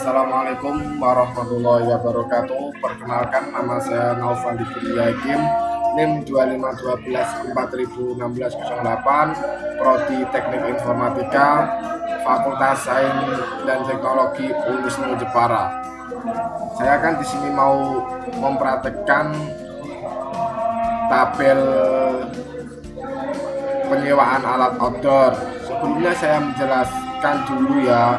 Assalamualaikum warahmatullahi wabarakatuh. Perkenalkan, nama saya Naufal Dibri Hakim, NIM 2512401608, Prodi Teknik Informatika, Fakultas Sains dan Teknologi Unisnu Jepara. Saya akan di sini mau mempraktekkan tabel penyewaan alat outdoor. Sebelumnya saya menjelaskan dulu ya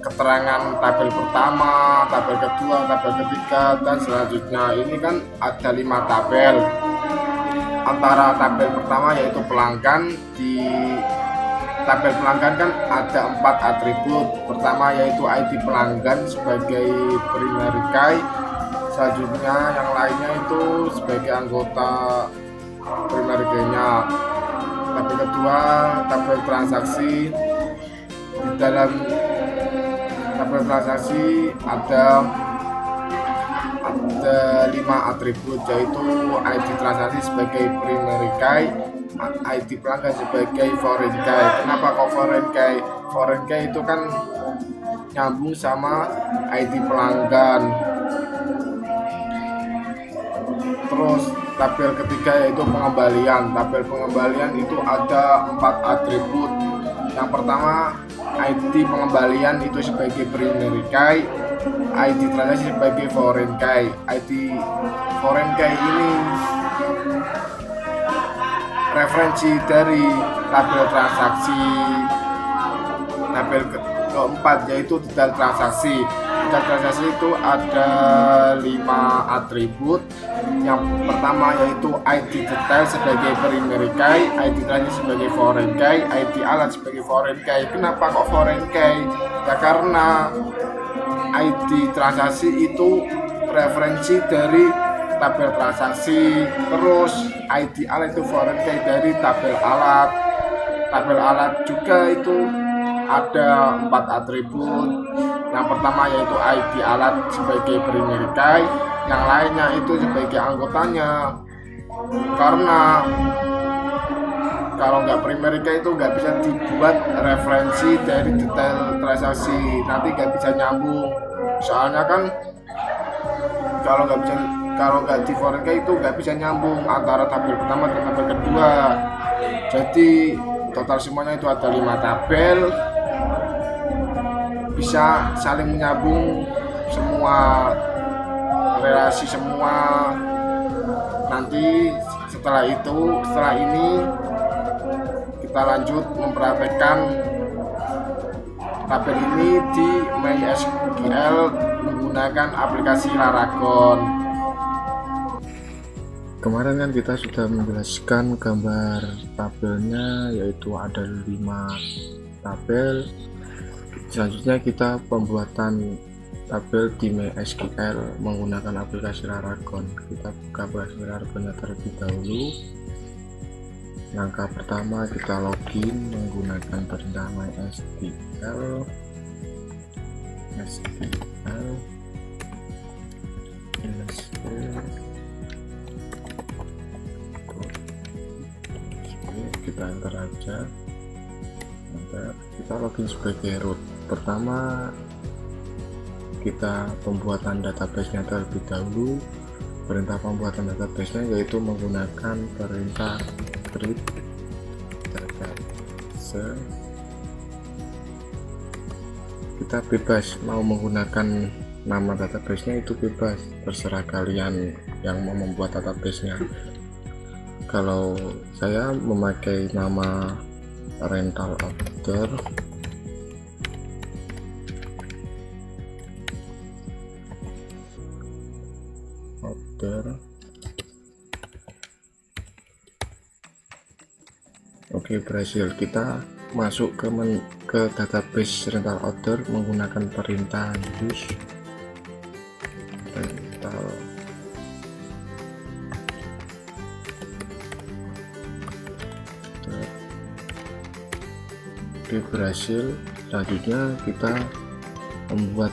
keterangan tabel pertama, tabel kedua, tabel ketiga, dan selanjutnya. Ini kan ada 5 tabel. Antara tabel pertama yaitu pelanggan. Di tabel pelanggan kan ada 4 atribut. Pertama yaitu ID pelanggan sebagai primary key. Selanjutnya yang lainnya itu sebagai anggota primary key-nya. Tabel kedua, tabel transaksi. Di dalam tabel transaksi ada 5 atribut, yaitu ID transaksi sebagai primary key, ID pelanggan sebagai foreign key. Kenapa kok foreign key? Foreign key itu kan nyambung sama ID pelanggan. Terus tabel ketiga yaitu pengembalian. Tabel pengembalian itu ada 4 atribut. Yang pertama, ID pengembalian itu sebagai primary key, ID transaksi sebagai foreign key. ID foreign key ini referensi dari tabel transaksi. Tabel keempat yaitu detail transaksi. Detail transaksi itu ada 5 atribut. Yang pertama yaitu ID detail sebagai primary key, ID transaksi sebagai foreign key, ID alat sebagai foreign key. Kenapa kok foreign key? Ya karena ID transaksi itu referensi dari tabel transaksi. Terus ID alat itu foreign key dari tabel alat. Tabel alat juga itu ada 4 atribut. Yang pertama yaitu ID alat sebagai primary key, yang lainnya itu sebagai anggotanya. Karena kalau nggak primary key itu nggak bisa dibuat referensi dari detail transaksi, nanti nggak bisa nyambung. Soalnya kan kalau nggak di foreign key itu nggak bisa nyambung antara tabel pertama dan tabel kedua. Jadi total semuanya itu ada 5 tabel, bisa saling menyambung semua, relasi semua. Nanti setelah ini kita lanjut mempraktekkan tabel ini di MySQL menggunakan aplikasi Laragon. Kemarin kan kita sudah menjelaskan gambar tabelnya, yaitu ada 5 tabel. Selanjutnya kita pembuatan tabel di MySQL menggunakan aplikasi Laragon. Kita buka aplikasi Laragonnya terlebih dahulu. Langkah pertama kita login menggunakan perintah MySQL. Kita enter aja. Kita login sebagai root. Pertama kita pembuatan database-nya terlebih dahulu. Perintah pembuatan database-nya yaitu menggunakan perintah create database. Kita bebas mau menggunakan nama database-nya, itu bebas, terserah kalian yang mau membuat database-nya. Kalau saya memakai nama rental order. Oke, berhasil. Kita masuk ke database rental order menggunakan perintah use rental. Oke, berhasil. Selanjutnya kita membuat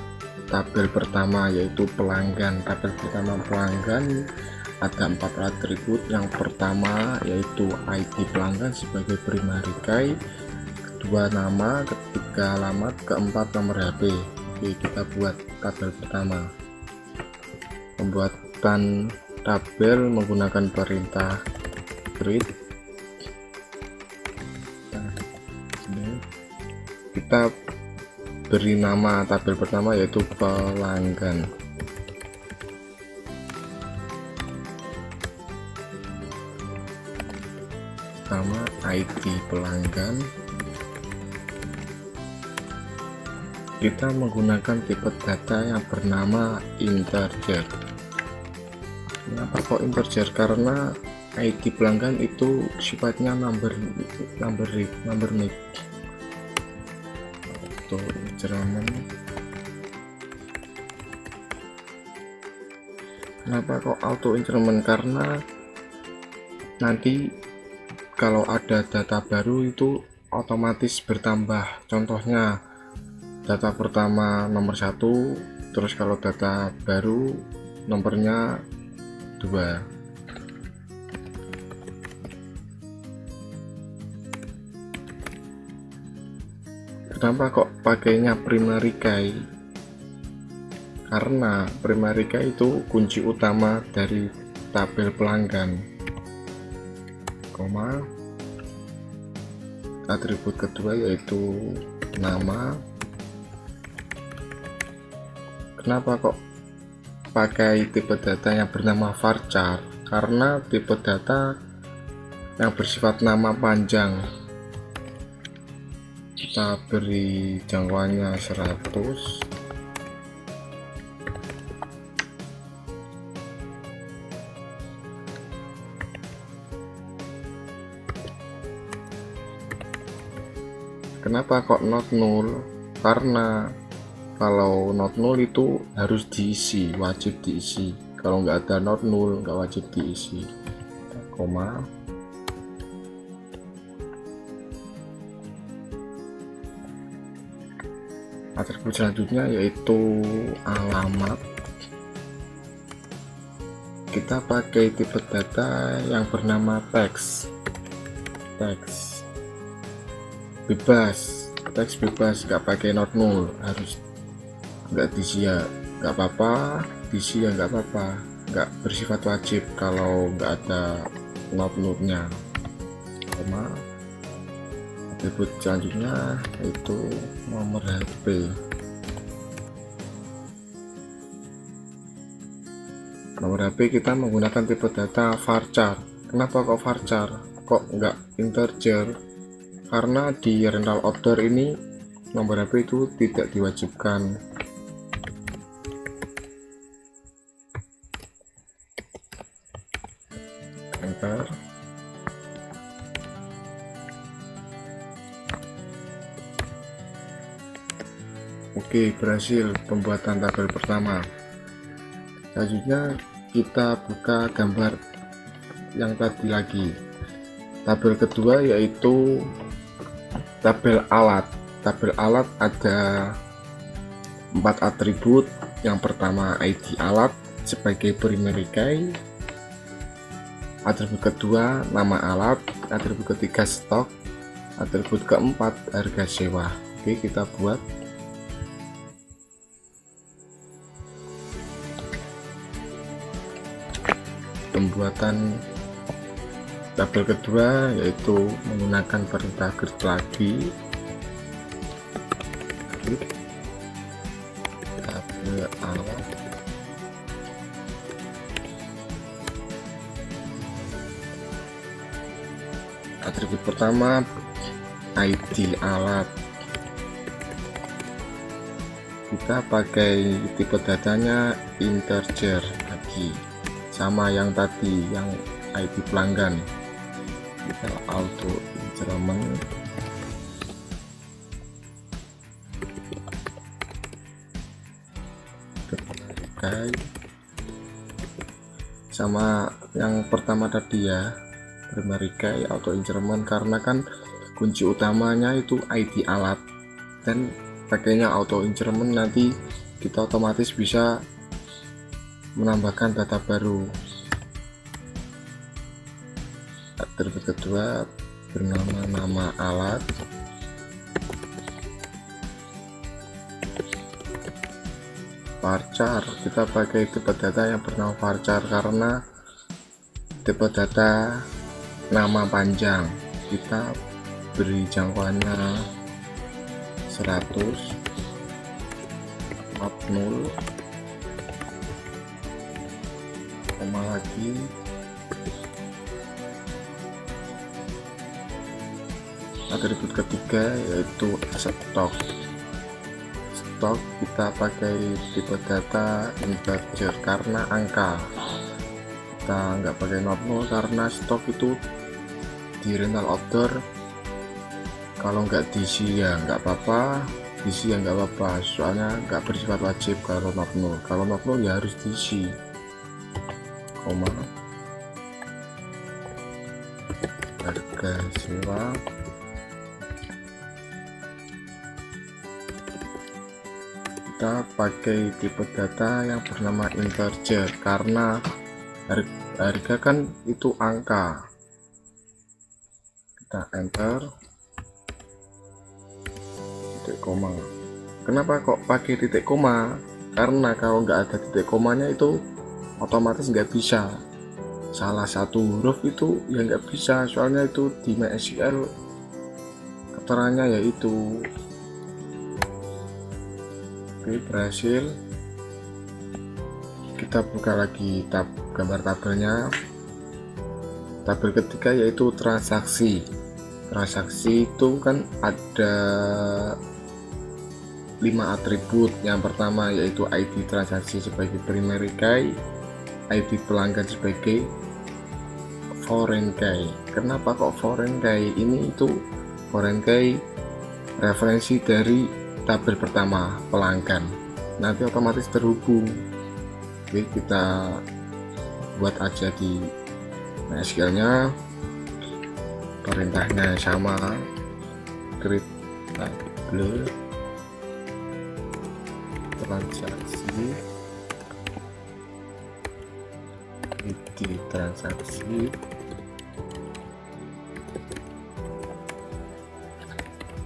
tabel pertama yaitu pelanggan. Tabel pertama pelanggan ada 4 atribut. Yang pertama yaitu ID pelanggan sebagai primary key, kedua nama, ketiga alamat, keempat nomor HP. Oke, kita buat tabel pertama. Pembuatan tabel menggunakan perintah create. Kita beri nama tabel pertama yaitu pelanggan. Pertama ID pelanggan. Kita menggunakan tipe data yang bernama integer. Kenapa kok integer? Karena ID pelanggan itu sifatnya number nick. Auto increment. Kenapa kok auto increment? Karena nanti kalau ada data baru itu otomatis bertambah. Contohnya data pertama nomor 1, terus kalau data baru nomornya 2. Kenapa kok pakainya primary key? Karena primary key itu kunci utama dari tabel pelanggan. Koma. Atribut kedua yaitu nama. Kenapa kok pakai tipe data yang bernama varchar? Karena tipe data yang bersifat nama panjang. Kita beri jangkauannya 100. Kenapa kok not null? Karena kalau not null itu harus diisi, wajib diisi. Kalau nggak ada not null, nggak wajib diisi. Koma. Atribut selanjutnya yaitu alamat. Kita pakai tipe data yang bernama teks. Bebas, teks bebas, nggak pakai not null, harus nggak diisi ya nggak apa-apa, diisi ya nggak apa-apa, nggak bersifat wajib kalau nggak ada not nullnya. Koma. Atribut selanjutnya yaitu nomor HP. Nomor HP kita menggunakan tipe data varchar. Kenapa kok varchar? Kok nggak integer? Karena di rental outdoor ini nomor HP itu tidak diwajibkan. Enter. Oke, berhasil pembuatan tabel pertama. Selanjutnya kita buka gambar yang tadi lagi. Tabel kedua yaitu tabel alat. Tabel alat ada 4 atribut. Yang pertama ID alat sebagai primary key. Atribut kedua nama alat. Atribut ketiga stok. Atribut keempat harga sewa. Oke, kita buat. Pembuatan tabel kedua yaitu menggunakan perintah create lagi. Tabel alat. Atribut pertama ID alat. Kita pakai tipe datanya integer lagi, sama yang tadi yang ID pelanggan. Kita auto increment. Okay. Sama yang pertama tadi ya, primary key auto increment, karena kan kunci utamanya itu ID alat, dan pakainya auto increment nanti kita otomatis bisa menambahkan data baru. Atribut kedua bernama nama alat. varchar. Kita pakai tipe data yang bernama varchar karena tipe data nama panjang. Kita beri jangkauannya 100, not 0, koma lagi, atribut ketiga yaitu stok. Kita pakai tipe data integer karena angka. Kita nggak pakai not 0 karena stok itu di rental order kalau nggak diisi ya nggak apa-apa, diisi ya nggak apa-apa, soalnya nggak bersifat wajib. Kalau not 0 ya harus diisi, koma, harga sewa, kita pakai tipe data yang bernama integer karena harga kan itu angka. Kita enter, titik koma. Kenapa kok pakai titik koma? Karena kalau nggak ada titik komanya itu otomatis nggak bisa. Salah satu huruf itu ya nggak bisa, soalnya itu di MySQL keterangannya yaitu. Oke, berhasil. Kita buka lagi gambar tabelnya. Tabel ketiga yaitu transaksi. Transaksi itu kan ada 5 atribut. Yang pertama yaitu ID transaksi sebagai primary key, ID pelanggan sebagai foreign key. Kenapa kok foreign key? Ini itu foreign key referensi dari tabel pertama pelanggan, nanti otomatis terhubung. Oke, kita buat aja di MySQL nya, perintahnya sama, create table transaksi, ID transaksi,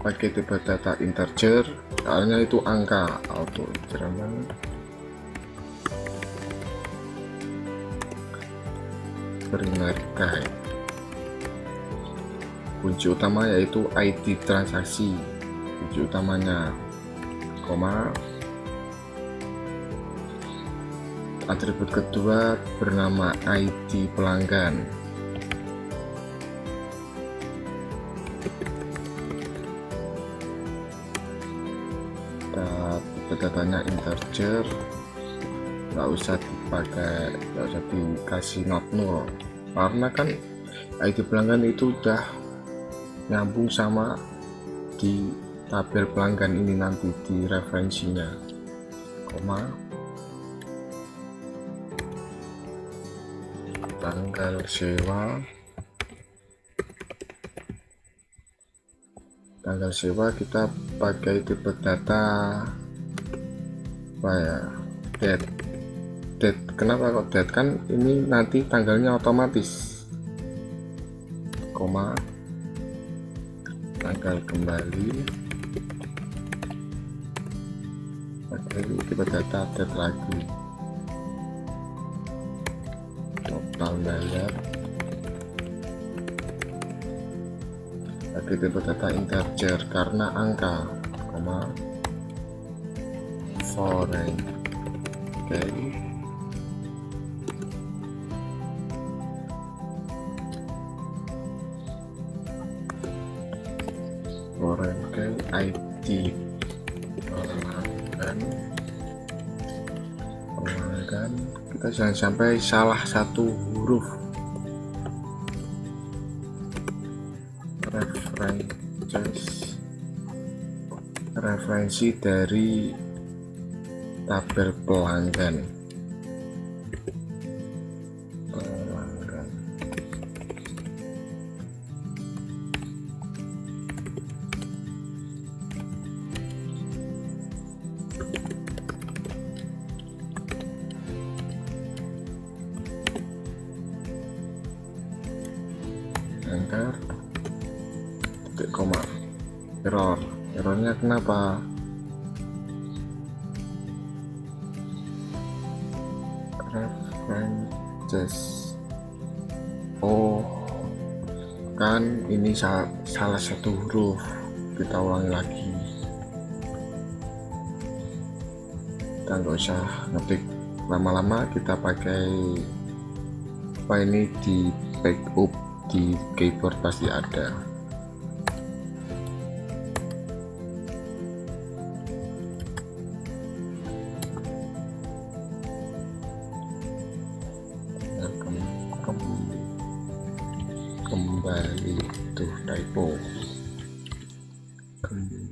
pakai tipe data integer soalnya itu angka, auto Jerman, primary key. Kunci utama yaitu ID transaksi, kunci utamanya, koma, atribut kedua bernama ID pelanggan. Tipe datanya integer, nggak usah dipakai, nggak usah dikasih not 0 karena kan ID pelanggan itu udah nyambung sama di tabel pelanggan ini nanti di referensinya, koma, tanggal sewa. Tanggal sewa kita pakai tipe data apa ya, date. Kenapa kok date? Kan ini nanti tanggalnya otomatis, koma, tanggal kembali, pakai tipe data date lagi, total bayar, pakai tipe data integer karena angka, koma, foreign key, foreign key ID pelanggan. Kita jangan sampai salah satu huruf. Referensi dari tabel pelanggan. Enter, titik koma, errornya kenapa? references. Oh kan ini salah satu huruf, kita ulangi lagi. Kita nggak usah ngetik lama-lama, kita pakai apa ini di backup di keyboard pasti ada. Kembali tuh typo, kembali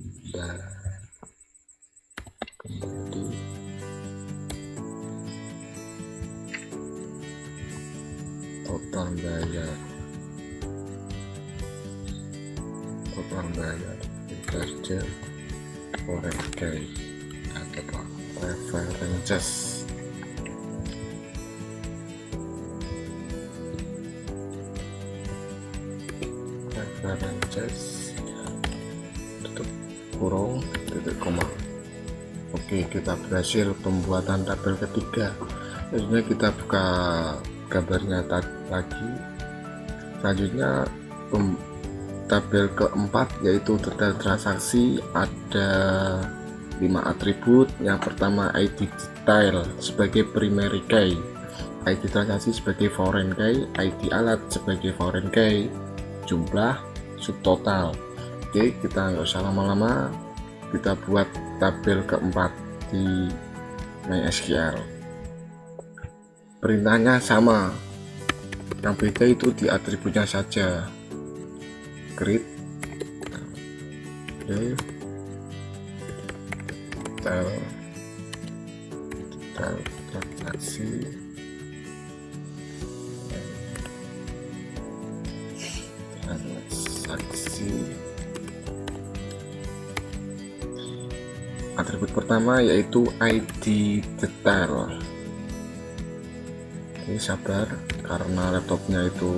total bayar integer foreign key atau references. Tutup kurung titik koma. Oke, kita berhasil pembuatan tabel ketiga. Selanjutnya kita buka gambarnya lagi. Selanjutnya tabel keempat yaitu detail transaksi, ada 5 atribut. Yang pertama ID detail sebagai primary key, ID transaksi sebagai foreign key, ID alat sebagai foreign key, jumlah, subtotal. Oke, kita nggak usah lama-lama, kita buat tabel keempat di MySQL. Perintahnya sama, yang beda itu di atributnya saja. Create detail transaksi atribut pertama yaitu ID detail. Ini sabar karena laptopnya itu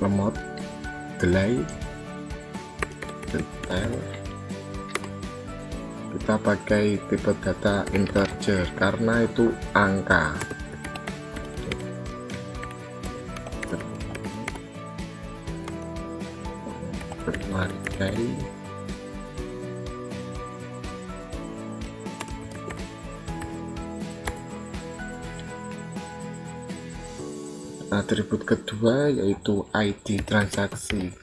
lemot, delay. Detail kita pakai tipe data integer karena itu angka. Berbagai atribut kedua yaitu ID transaksi.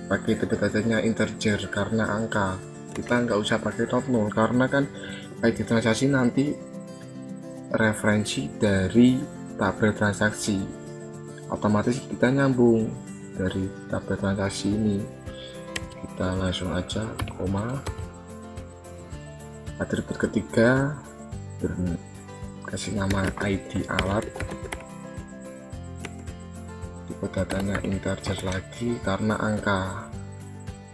Pakai tipe datanya integer karena angka. Kita nggak usah pakai .0 karena kan ID transaksi nanti referensi dari tabel transaksi. Otomatis kita nyambung dari tabel transaksi ini. Kita langsung aja koma. Atribut ketiga kasih nama ID alat, tipe datanya integer lagi karena angka.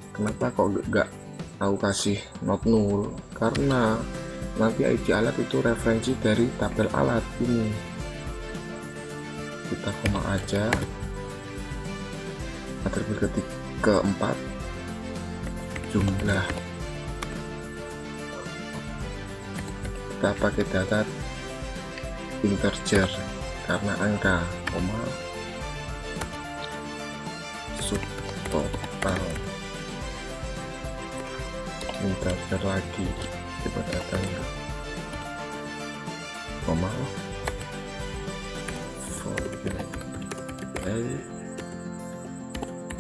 Kenapa kok nggak tahu kasih not null? Karena nanti ID alat itu referensi dari tabel alat ini. Kita koma aja. Atribut keempat jumlah, kita pakai data integer karena angka, koma subtotal integer lagi tipe datanya, koma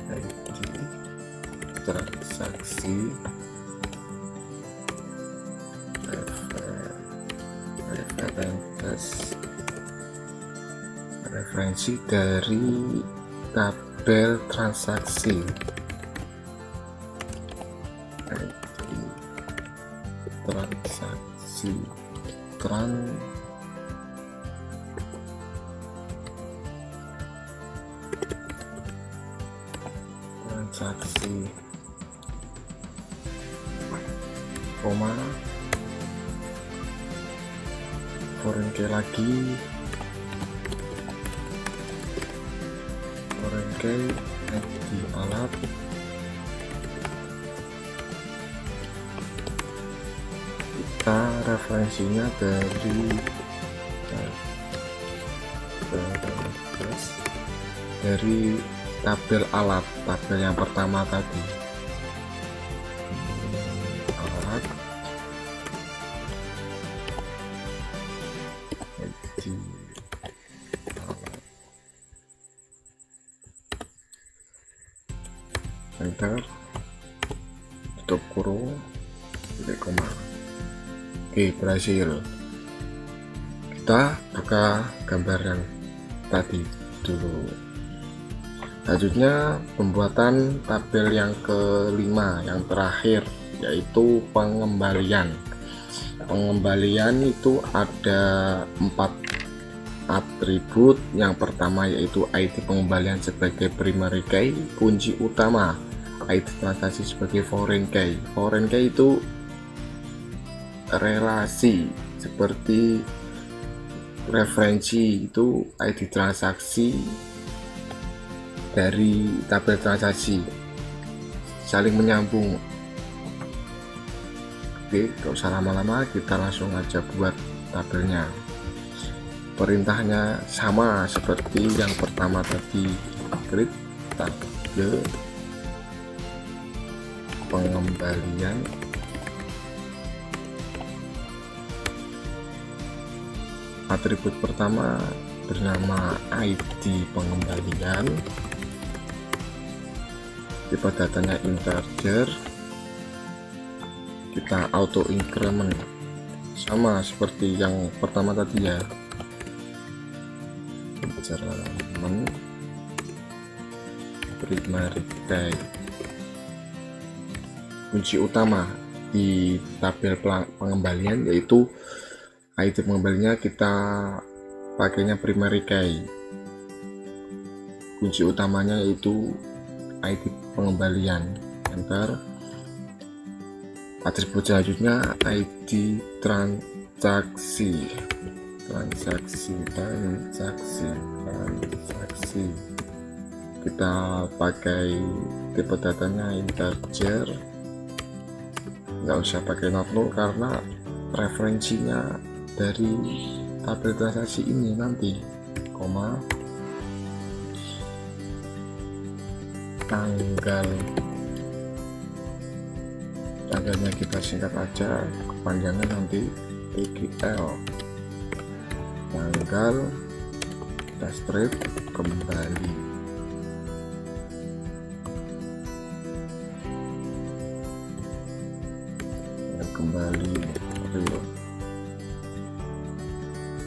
ID transaksi referensi dari tabel transaksi. Transaksi transaksi koma foreign key lagi, foreign key ID alat kita referensinya dari tabel alat, tabel yang pertama tadi. Alat di enter, tutup kurung, titik koma. Oke, berhasil. Kita buka gambar yang tadi dulu. Selanjutnya pembuatan tabel yang kelima, yang terakhir, yaitu pengembalian. Pengembalian itu ada 4 atribut. Yang pertama yaitu ID pengembalian sebagai primary key, kunci utama. ID transaksi sebagai foreign key. Foreign key itu relasi, seperti referensi itu ID transaksi dari tabel transaksi, saling menyambung. Oke, gak usah lama-lama, kita langsung aja buat tabelnya. Perintahnya sama seperti yang pertama tadi, create tabel pengembalian. Atribut pertama bernama ID pengembalian, tipe datanya integer, kita auto increment sama seperti yang pertama tadi ya, increment primary key. Kunci utama di tabel pengembalian yaitu ID pengembaliannya kita pakainya primary key. Kunci utamanya yaitu ID pengembalian, enter. Atribut selanjutnya ID transaksi, kita pakai tipe datanya integer, nggak usah pakai not null karena referensinya dari tabel transaksi ini nanti, koma, tanggalnya kita singkat aja, kepanjangan nanti TGL, tanggal kita strip kembali, real.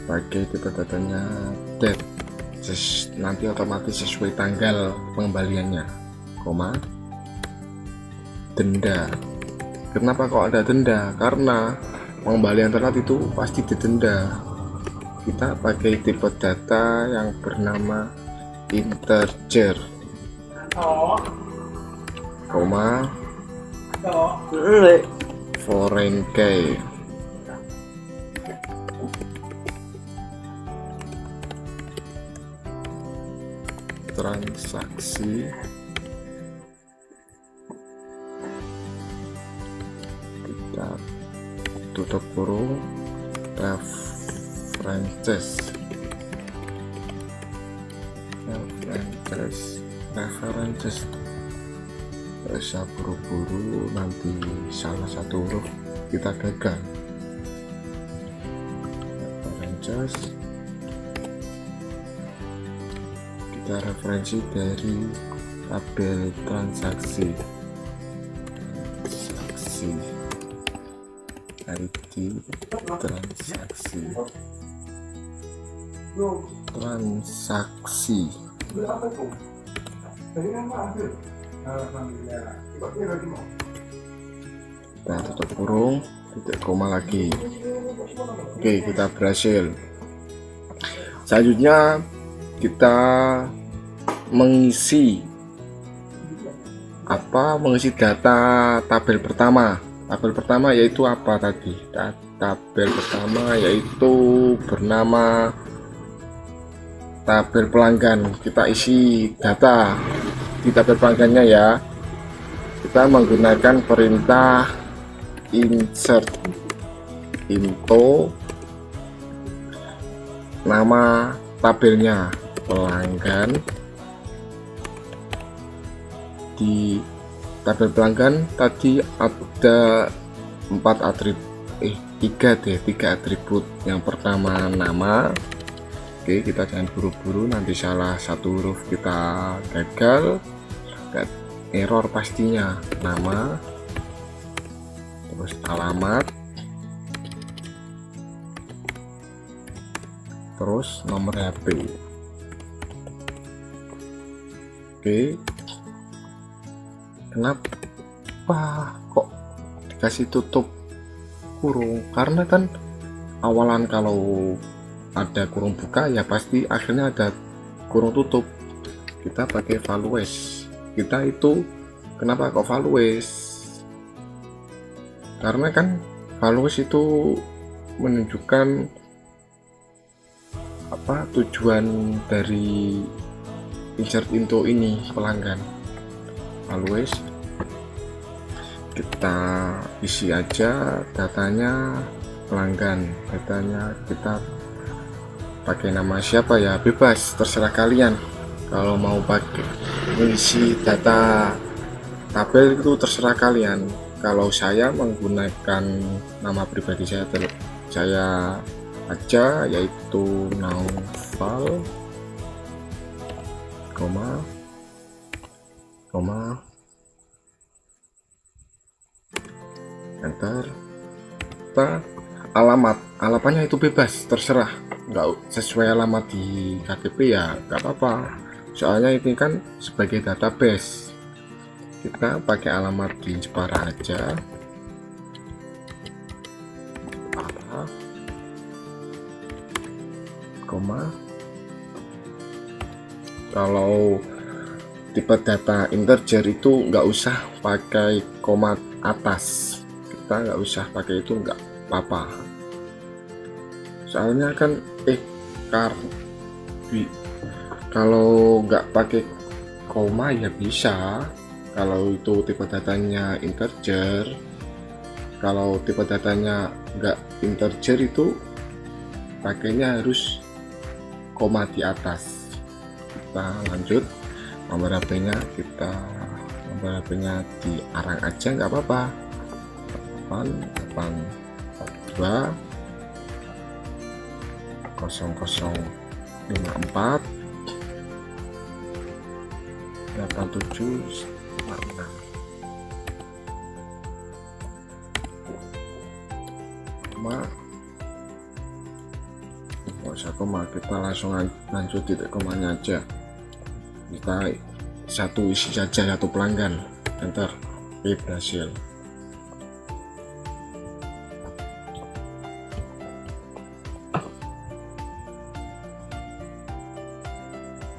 Pakai tipe datanya date, nanti otomatis sesuai tanggal pengembaliannya, koma, denda. Kenapa kok ada denda? Karena pengembalian telat itu pasti didenda. Kita pakai tipe data yang bernama integer, koma, foreign key. Transaksi kita tutup kurung, references bisa buru-buru nanti salah satu huruf kita gagal. References kita referensi dari tabel transaksi ID transaksi. Kita tutup kurung, titik koma lagi. Oke, kita berhasil. Selanjutnya kita mengisi data tabel pertama. Tabel pertama yaitu apa tadi? Tabel pertama yaitu bernama tabel pelanggan. Kita isi data di tabel pelanggannya ya. Kita menggunakan perintah insert info nama tabelnya pelanggan. Di tabel pelanggan tadi ada 3 atribut. Yang pertama nama. Oke, kita jangan buru-buru, nanti salah satu huruf kita gagal, error pastinya. Nama, terus alamat, terus nomor HP. Oke, kenapa kok dikasih tutup kurung? Karena kan awalan kalau ada kurung buka ya pasti akhirnya ada kurung tutup. Kita pakai values. Kita itu kenapa kok values? Karena kan values itu menunjukkan apa tujuan dari insert into ini pelanggan. Values kita isi aja datanya pelanggan, datanya kita pakai nama siapa ya, bebas terserah kalian. Kalau mau pakai mengisi data tabel itu terserah kalian. Kalau saya menggunakan nama pribadi saya aja, yaitu Naufal, koma enter. Kita alamatnya itu bebas terserah, nggak sesuai alamat di KTP ya nggak apa-apa, soalnya ini kan sebagai database. Kita pakai alamat di Jepara aja, koma. Kalau tipe data integer itu nggak usah pakai koma atas, kita nggak usah pakai itu, nggak apa-apa. Soalnya kan kalau nggak pakai koma ya bisa, kalau itu tipe datanya integer. Kalau tipe datanya nggak integer itu pakainya harus koma di atas. Kita lanjut, nomor HP-nya diarang aja nggak apa-apa, 882 0054 8796. Koma, kita langsung lanjut titik komanya aja. Kita satu isi saja satu pelanggan, enter. Oke, berhasil.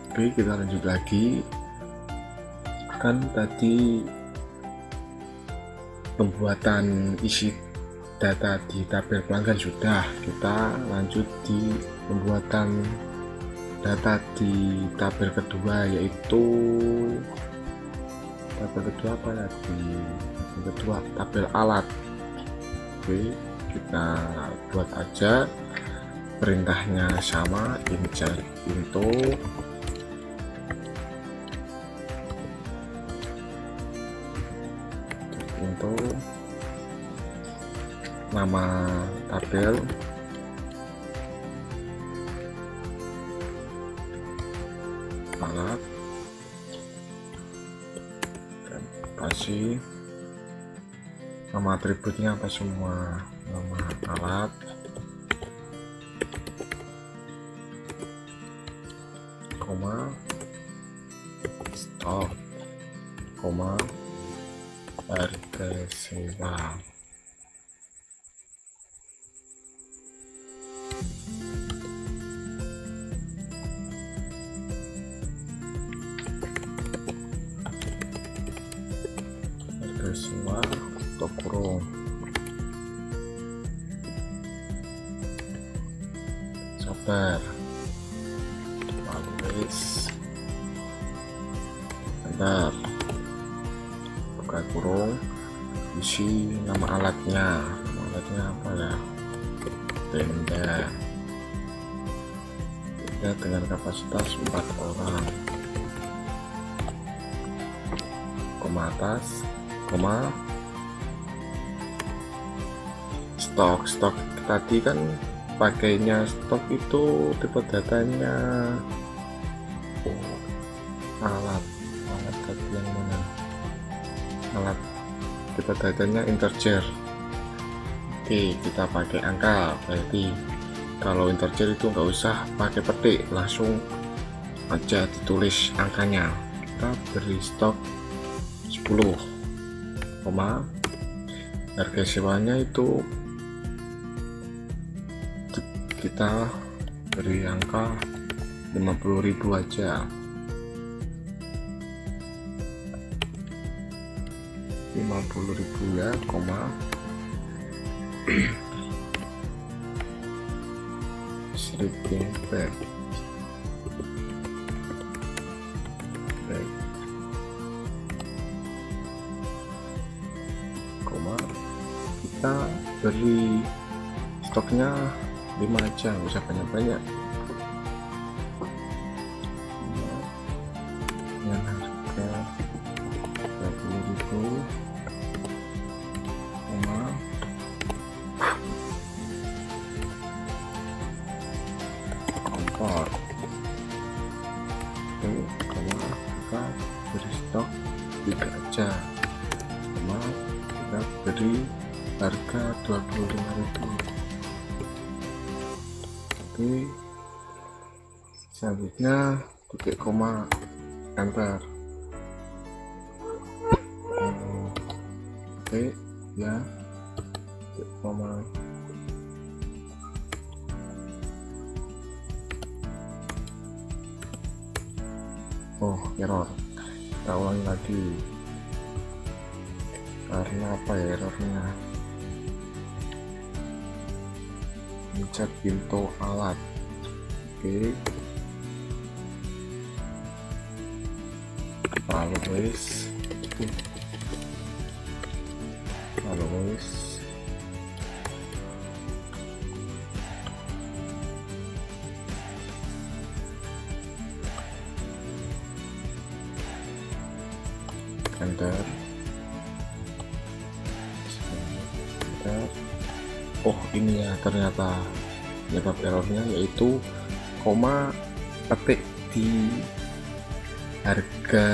Oke, kita lanjut lagi. Kan tadi pembuatan isi data di tabel pelanggan sudah, kita lanjut di pembuatan data di tabel kedua, yaitu tabel kedua apa ya, tabel alat. Oke, kita buat aja, perintahnya sama, insert into nama tabel, alat, dan kasih nama atributnya apa semua, nama alat, koma, stop, koma, harga sewa. Sewa atau kurung, sabar, tulis, bentar, buka kurung, isi nama alatnya apa ya, tenda dengan kapasitas 4 orang, koma atas, koma stok tadi kan pakainya stok itu tipe datanya alat tadi yang mana, alat tipe datanya integer. Oke, kita pakai angka, berarti kalau integer itu nggak usah pakai petik, langsung aja ditulis angkanya. Kita beri stok 10, harga sewanya itu kita beri angka 50.000 aja. 50.000 ya, sleeping bag. Kita beri stoknya 5 aja, nggak usah banyak-banyak. Dengan harga 30.000, kompor. Oke, kita beri stok 3 aja, kita beri harga 25.000. Oke, selanjutnya titik koma, enter. Oke ya, titik koma. Oh, error. Kita ulangi lagi. Karena apa ya errornya? Mencet pintu alat. Oke, lalu enter. Oh, ini ya ternyata penyebab errornya, yaitu koma petik di harga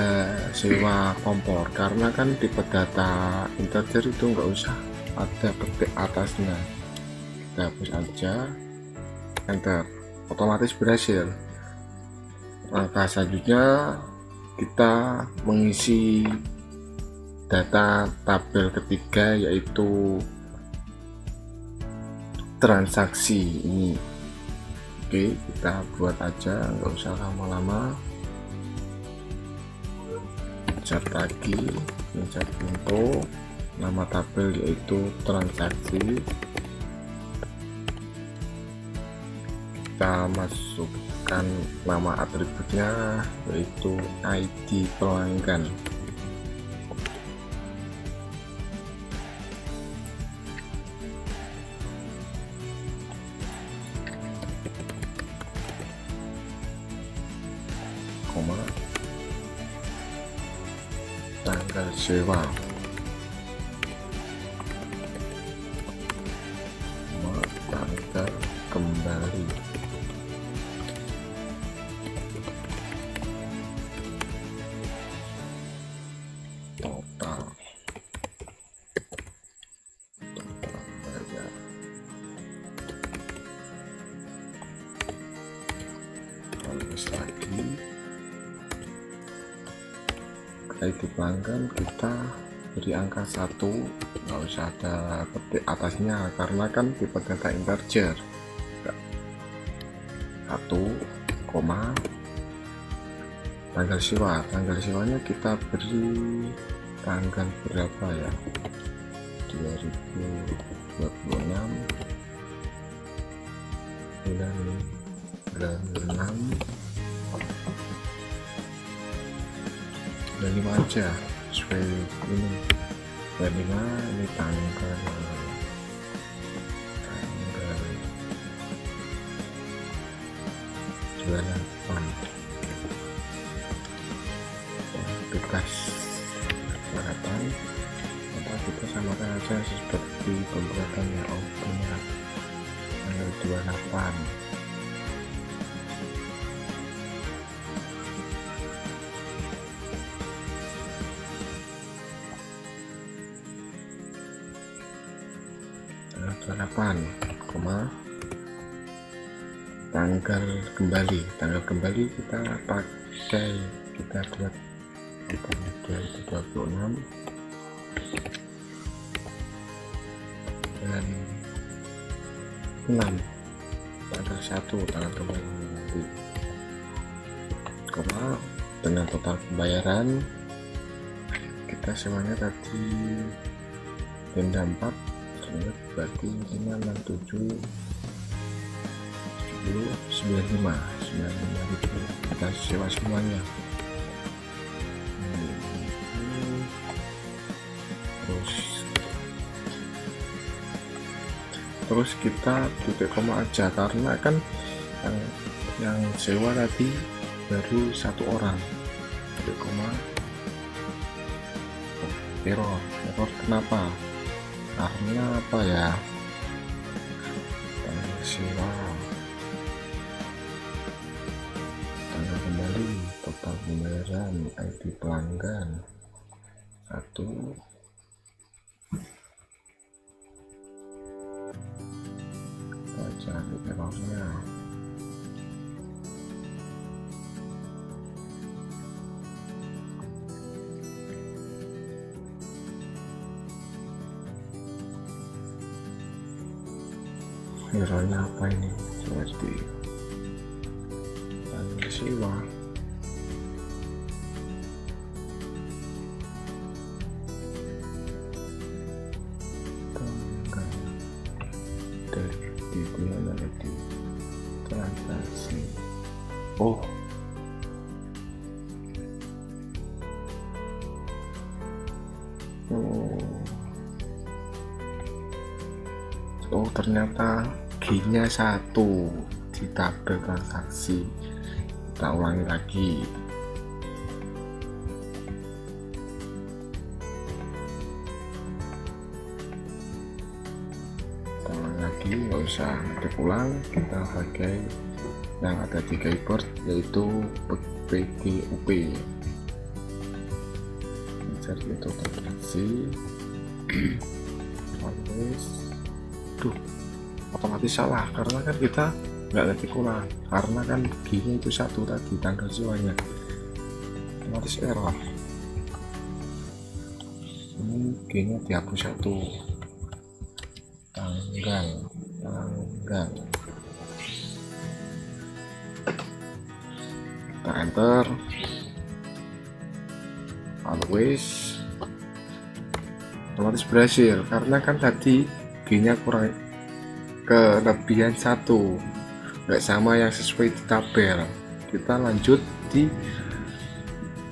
sewa kompor, karena kan tipe data integer itu nggak usah ada petik atasnya. Kita hapus aja, enter, otomatis berhasil. Langkah selanjutnya kita mengisi data tabel ketiga, yaitu transaksi ini. Oke, kita buat aja, nggak usah lama-lama. Pencet lagi, pencet pintu, nama tabel yaitu transaksi. Kita masukkan nama atributnya yaitu ID pelanggan. Tanggal sewa, tanggal kembali, total bayar. Terus lagi ID pelanggan kita beri angka 1, nggak usah ada petik atasnya karena kan tipe data integer. 1, tanggal sewa. Tanggal sewanya kita beri tanggal berapa ya, 2026 bulan 5 aja, sesuai ini. Bulan 5 ini tanggal 28 bebas 28, maka kita samakan aja seperti pembuatannya. Oh benar, tanggal 28. Tanggal 28, tanggal kembali kita pakai, kita buat di tanggal 2026 dan 6 tanggal 1 tanggal kembali nanti, dengan total pembayaran kita semuanya tadi denda 4 berarti 5, 6, 7, 95 ribu kita sewa semuanya. Terus kita titik koma aja karena kan yang sewa tadi baru 1 orang. Titik koma error kenapa? Karena apa ya, tanggal sewa, tanggal kembali, total pembayaran, ID pelanggan 1, kita cari errornya. Errornya apa ini? Seperti tanggal sewa, tanggal di bulan ada di transaksi. Oh ternyata G-nya 1 di tabel transaksi. Kita ulangi lagi. Nggak usah diulang, kita pakai yang ada di keyboard yaitu PGUP. Jadi itu transaksi otomatis salah karena kan kita nggak ngetik ulang, karena kan G-nya itu 1 tadi tanggal sewanya, otomatis error. Ini G-nya dihapus 1, tanggal kita enter, always, otomatis berhasil karena kan tadi G-nya kurang, kelebihan 1 nggak sama yang sesuai di tabel. Kita lanjut di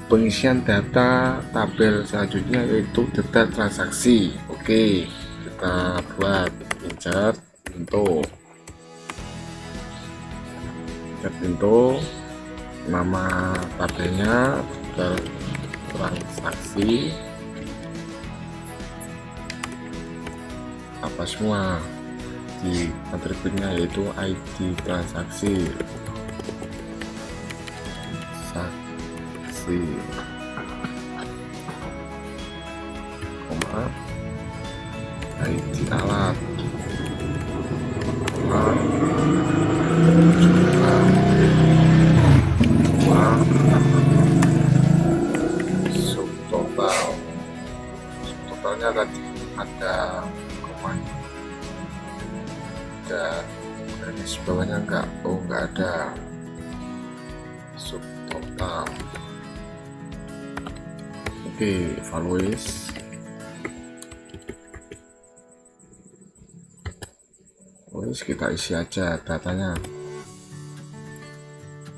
pengisian data tabel selanjutnya yaitu detail transaksi. Oke, kita buat insert pintu, nama tabelnya detail transaksi apa semua, di atributnya yaitu ID transaksi, ID alat, subtotalnya tadi ada komanya, dan garis bawahnya enggak ada subtotal. Oke, values kita isi aja datanya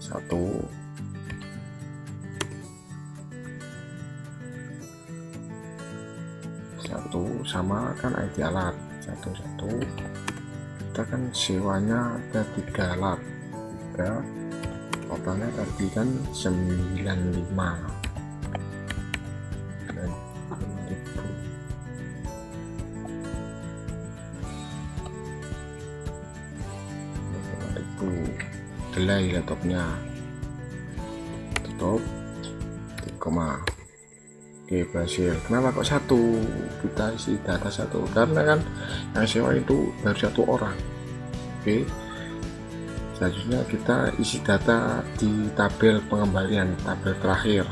1 sama kan ID alat 1 kita kan sewanya ada 3 alat, 3 totalnya tadi kan 95 dan 1000. Itu delay laptopnya, tutup, koma. Oke, berhasil. Kenapa kok satu? Kita isi data satu karena kan yang sewa itu baru satu orang. Oke, selanjutnya kita isi data di tabel pengembalian, tabel terakhir,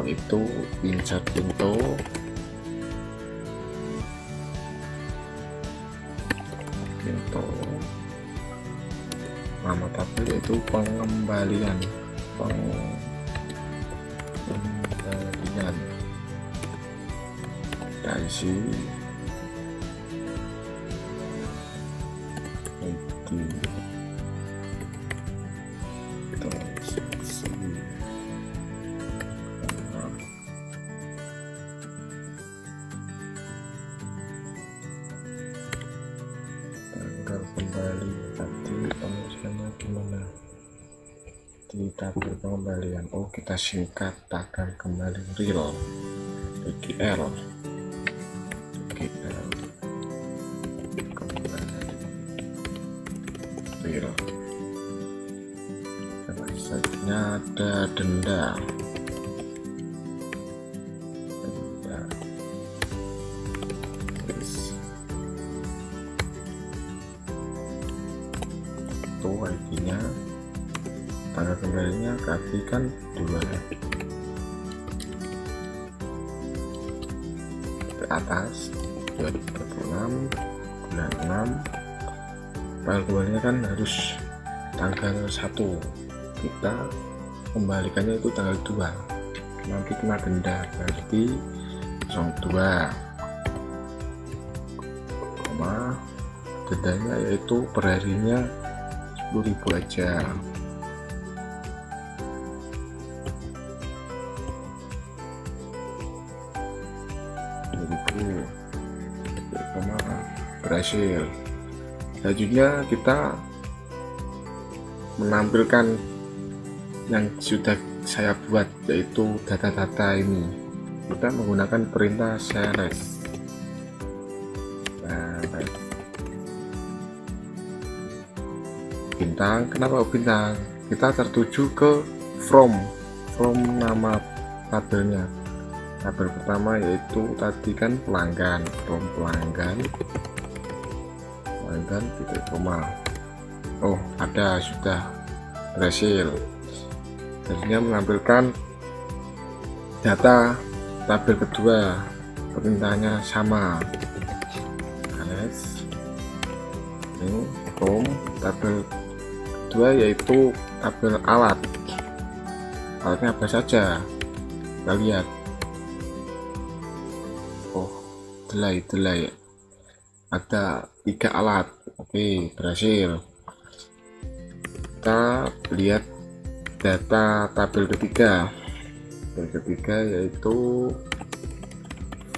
itu insert info, nama tabel yaitu pengembalian, kita isi tanggal kembali tadi penulisannya gimana di tabel pengembalian. Oh, kita singkat tanggal kembali real TGL kembali real. Selanjutnya ada denda. Itu ID-nya, tanggal kembalinya berarti kan 2 ke atas 2026 bulan 6. Tanggal kembalinya kan harus tanggal 1, kita kembalikannya itu tanggal 2, nanti kena denda berarti 02, dendanya yaitu perharinya 10.000 aja. Berhasil. Selanjutnya kita menampilkan yang sudah saya buat, yaitu data-data ini. Kita menggunakan perintah CLS. Bintang, kenapa bintang? Kita tertuju ke from nama tabelnya. Tabel pertama yaitu tadi kan pelanggan, from pelanggan titik koma. Oh, ada, sudah berhasil. Jadinya menampilkan data tabel kedua, perintahnya sama. Ini from tabel kedua yaitu tabel alatnya apa saja, kita lihat. Oh, delay ada 3 alat. Oke, berhasil. Kita lihat data tabel ketiga yaitu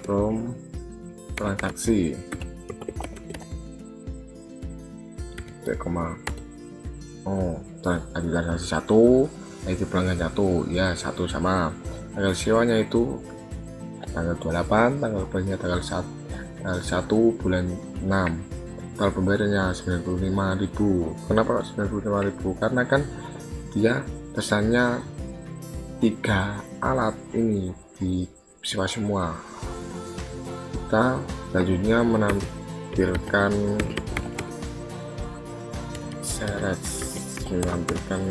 from transaksi ada transaksi 1, itu pelanggan 1 ya, 1 sama. Tanggal sewanya itu tanggal 28, tanggal belinya tanggal 1 bulan 6. Total pembayarannya 95.000. Kenapa 95.000? Karena kan dia pesannya 3 alat ini di sewa semua. Kita selanjutnya menampilkan menampilkan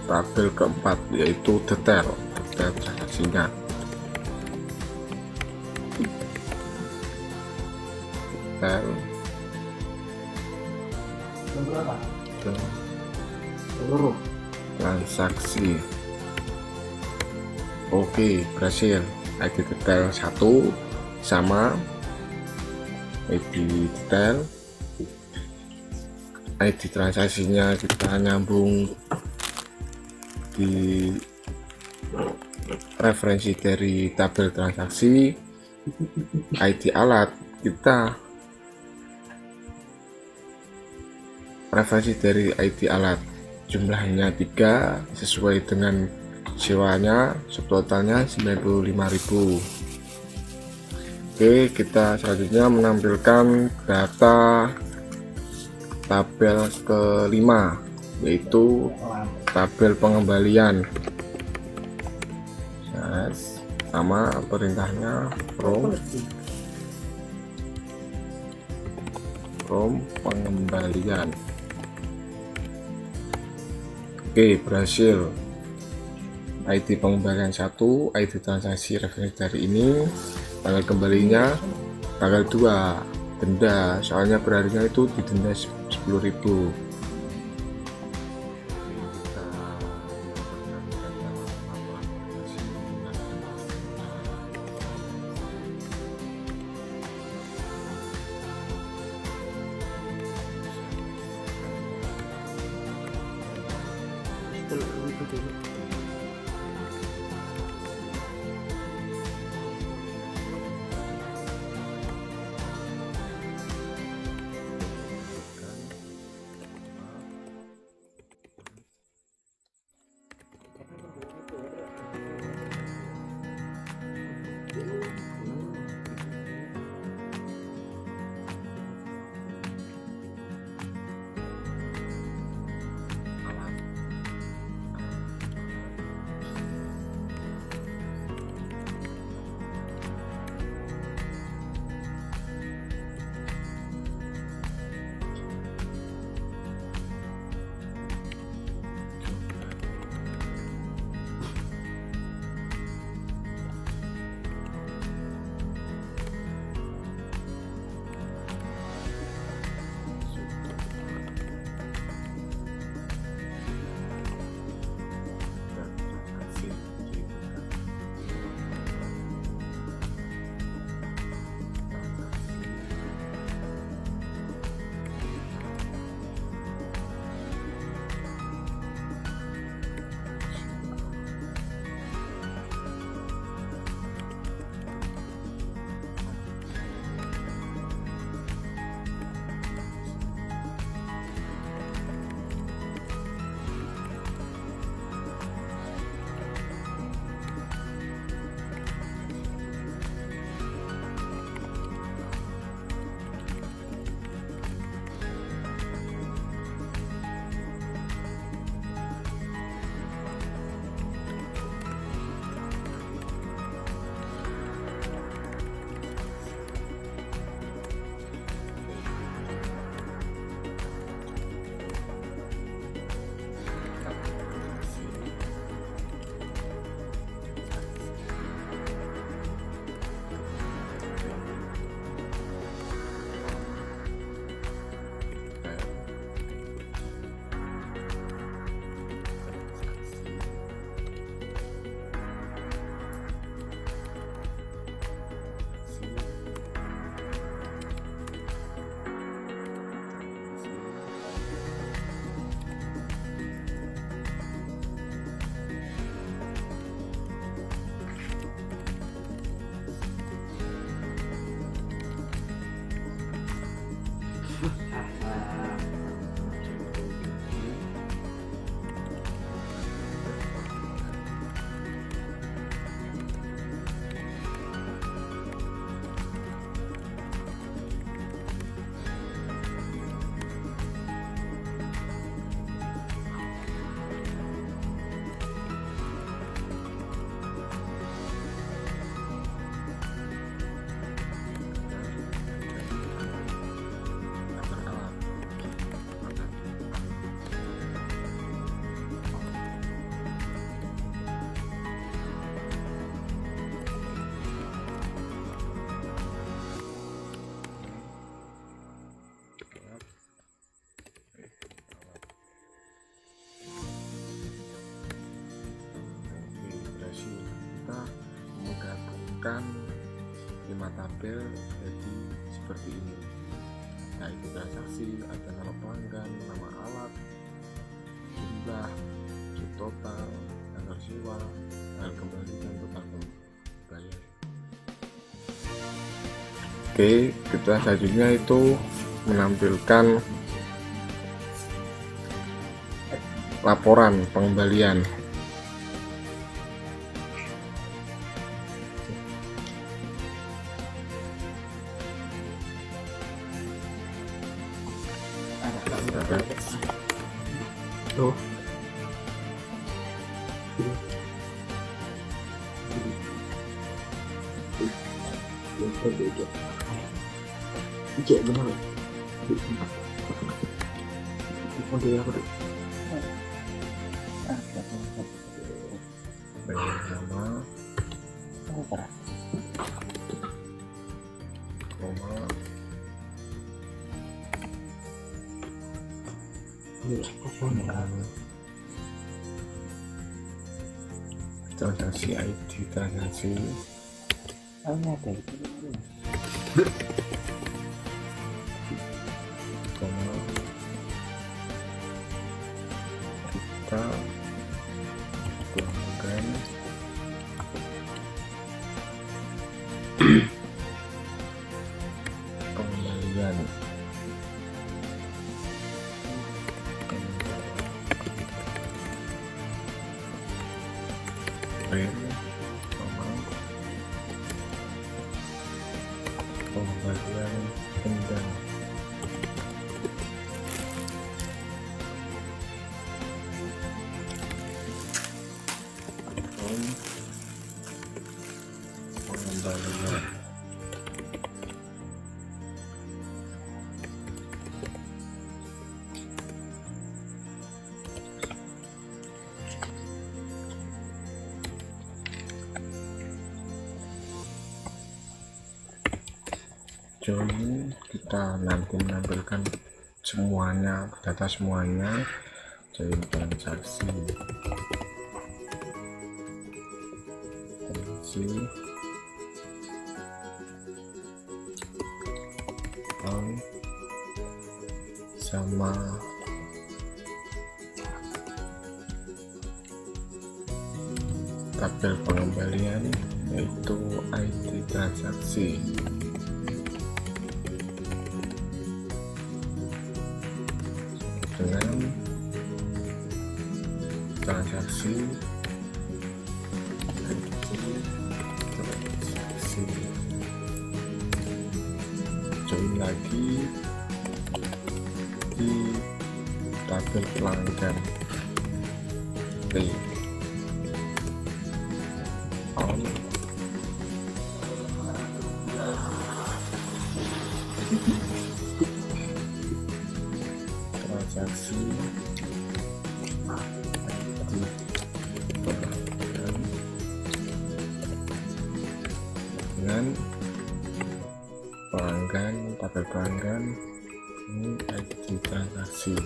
tabel keempat yaitu detail transaksinya. Transaksi. Oke, berhasil. ID detail 1 sama ID detail, ID transaksinya kita nyambung di referensi dari tabel transaksi. ID alat kita referensi dari IT alat, jumlahnya 3 sesuai dengan sewanya, subtotalnya 95.000. Oke, kita selanjutnya menampilkan data tabel kelima, yaitu tabel pengembalian. Sama perintahnya from pengembalian. Oke, berhasil. ID pengembalian 1, ID transaksi referensi dari ini, tanggal kembalinya tanggal 2, denda, soalnya berharinya itu didenda 10.000. Menggabungkan 5 tabel jadi seperti ini, yaitu transaksi, ada nama pelanggan, nama alat, jumlah, subtotal, tanggal sewa, tanggal kembali, dan total bayar. Oke, kita selanjutnya itu menampilkan laporan pengembalian. Oh. Cek benar. Oke, aku tuh. Bayar nama, koma, transaksi ID, transaksi koma, kita pelanggan pengembalian pengembalian dendam pengembalian join. Kita nanti menampilkan semuanya, data semuanya. Join transaksi on sama tabel pengembalian, yaitu ID transaksi. Dengan transaksi join lagi di tabel pelanggan P on transaksi dengan pelanggan, tabel pelanggan, ini ID transaksi.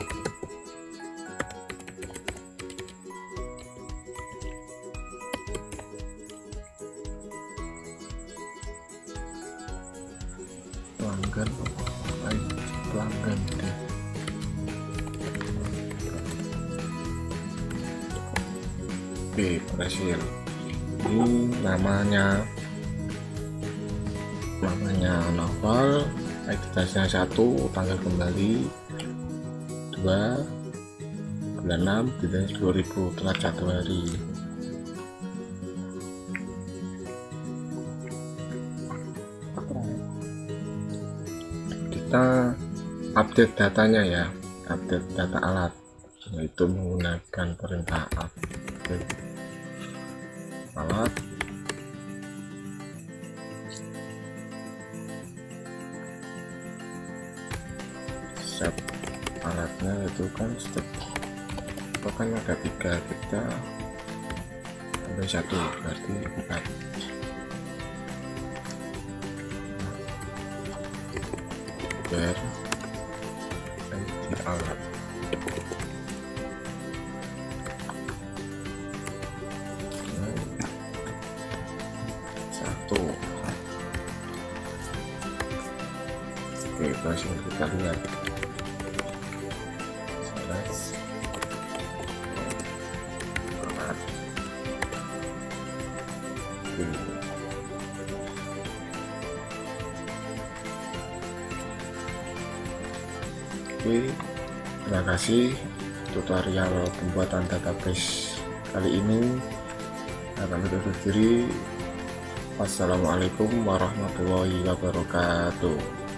Pelanggan, ID pelanggan deh. Oke, berhasil. Ini namanya novel, identitasnya 1, tanggal kembali 2 bulan 6 bulan 2000, telah 1 hari. Kita update datanya ya, update data alat, yaitu menggunakan perintah update alat. Set alatnya itu kan step itu kan ada 3, kita ambil 1 berarti 4. Biar ID alat satu. Oke, terus yang kita lihat Oke, terima kasih. tutorial pembuatan database kali ini. Saya pamit undur diri. Wassalamualaikum warahmatullahi wabarakatuh.